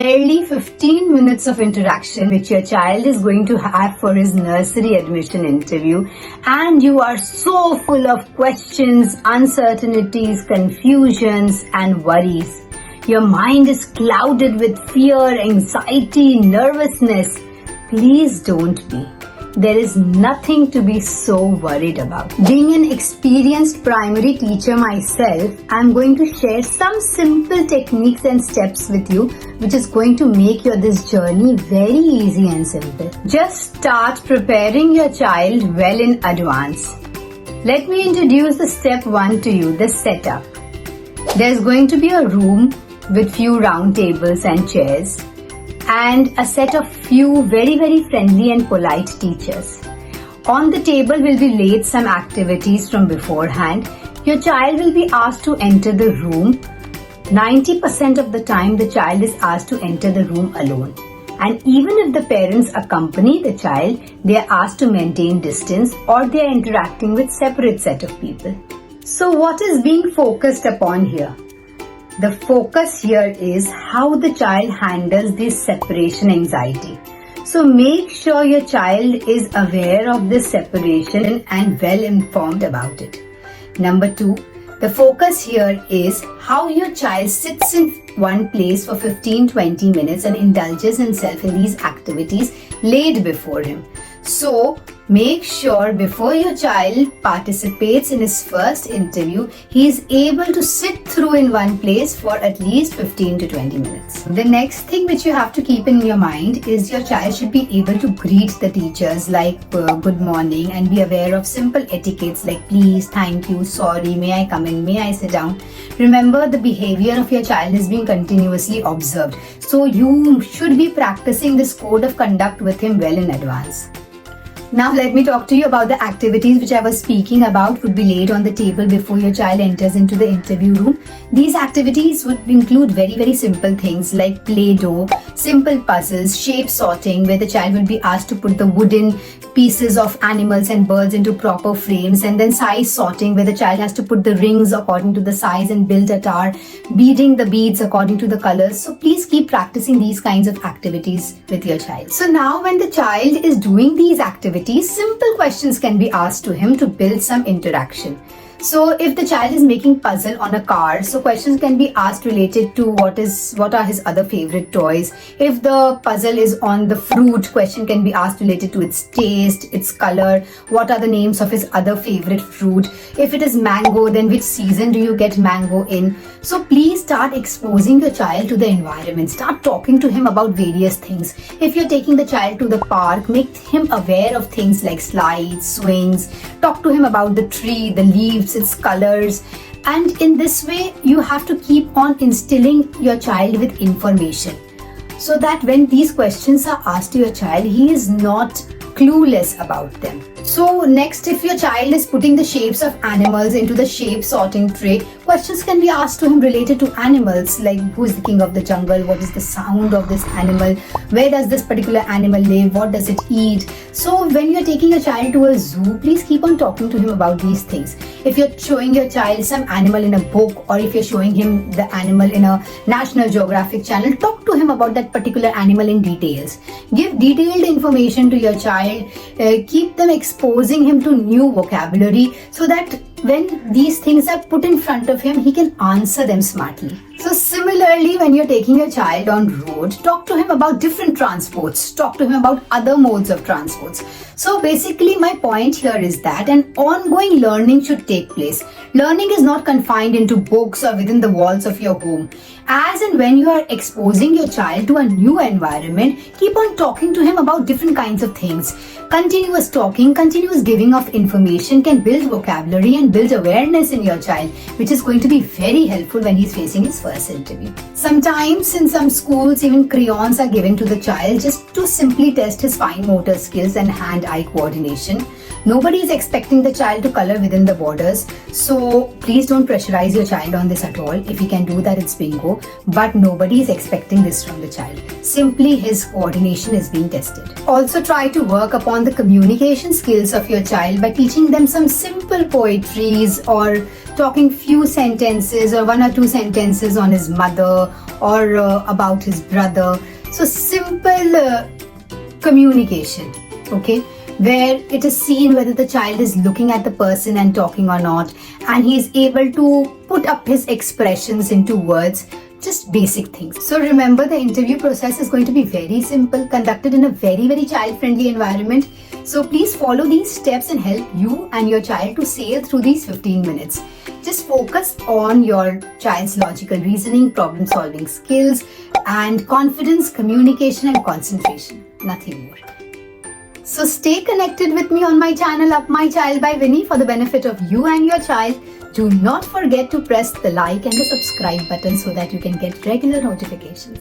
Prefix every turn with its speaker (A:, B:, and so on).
A: Barely 15 minutes of interaction which your child is going to have for his nursery admission interview, and you are so full of questions, uncertainties, confusions and worries. Your mind is clouded with fear, anxiety, nervousness. Please don't be. There is nothing to be so worried about. Being an experienced primary teacher myself, I'm going to share some simple techniques and steps with you which is going to make this journey very easy and simple. Just start preparing your child well in advance. Let me introduce the step 1 to you, the setup. There's going to be a room with few round tables and chairs, and a set of few very friendly and polite teachers. On the table will be laid some activities from beforehand. Your child will be asked to enter the room. 90% of the time the child is asked to enter the room alone. And even if the parents accompany the child, they are asked to maintain distance or they are interacting with separate set of people. So what is being focused upon here? The focus here is how the child handles this separation anxiety. So make sure your child is aware of this separation and well informed about it. Number 2, the focus here is how your child sits in one place for 15-20 minutes and indulges himself in these activities laid before him. So make sure before your child participates in his first interview, he is able to sit through in one place for at least 15 to 20 minutes. The next thing which you have to keep in your mind is your child should be able to greet the teachers like good morning, and be aware of simple etiquettes like please, thank you, sorry, may I come in, may I sit down. Remember, the behavior of your child is being continuously observed. So you should be practicing this code of conduct with him well in advance. Now let me talk to you about the activities which I was speaking about would be laid on the table before your child enters into the interview room. These activities would include very simple things like Play-Doh, simple puzzles, shape sorting where the child will be asked to put the wooden pieces of animals and birds into proper frames, and then size sorting where the child has to put the rings according to the size and build a tower, beading the beads according to the colors. So please keep practicing these kinds of activities with your child. So now when the child is doing these activities, simple questions can be asked to him to build some interaction. So if the child is making puzzle on a car, so questions can be asked related to what are his other favorite toys. If the puzzle is on the fruit, question can be asked related to its taste, its color, what are the names of his other favorite fruit. If it is mango, then which season do you get mango in? So please start exposing your child to the environment. Start talking to him about various things. If you're taking the child to the park, make him aware of things like slides, swings. Talk to him about the tree, the leaves, its colors. And in this way, you have to keep on instilling your child with information, so that when these questions are asked to your child, he is not clueless about them. So next, if your child is putting the shapes of animals into the shape sorting tray, questions can be asked to him related to animals like who is the king of the jungle, what is the sound of this animal, where does this particular animal live, what does it eat. So when you're taking a child to a zoo, please keep on talking to him about these things. If you're showing your child some animal in a book, or if you're showing him the animal in a National Geographic channel, talk to him about that particular animal in details. Give detailed information to your child. Keep them exposing him to new vocabulary, so that when these things are put in front of him, he can answer them smartly. So similarly, when you're taking your child on road, talk to him about different transports. Talk to him about other modes of transports. So basically my point here is that an ongoing learning should take place. Learning is not confined into books or within the walls of your home. As and when you are exposing your child to a new environment, keep on talking to him about different kinds of things. Continuous talking, continuous giving of information can build vocabulary and build awareness in your child, which is going to be very helpful when he's facing his first interview. Sometimes in some schools, even crayons are given to the child just to simply test his fine motor skills and hand-eye coordination. Nobody is expecting the child to color within the borders, so please don't pressurize your child on this at all. If he can do that, it's bingo, but nobody is expecting this from the child. Simply his coordination is being tested. Also try to work upon the communication skills of your child by teaching them some simple poetries, or talking few sentences or 1 or 2 sentences on his mother or about his brother. So simple communication, okay, where it is seen whether the child is looking at the person and talking or not, and he is able to put up his expressions into words, just basic things. So remember, the interview process is going to be very simple, conducted in a very child-friendly environment. So please follow these steps and help you and your child to sail through these 15 minutes. Just focus on your child's logical reasoning, problem solving skills, and confidence, communication and concentration. Nothing more. So stay connected with me on my channel Up My Child by Winnie for the benefit of you and your child. Do not forget to press the like and the subscribe button so that you can get regular notifications.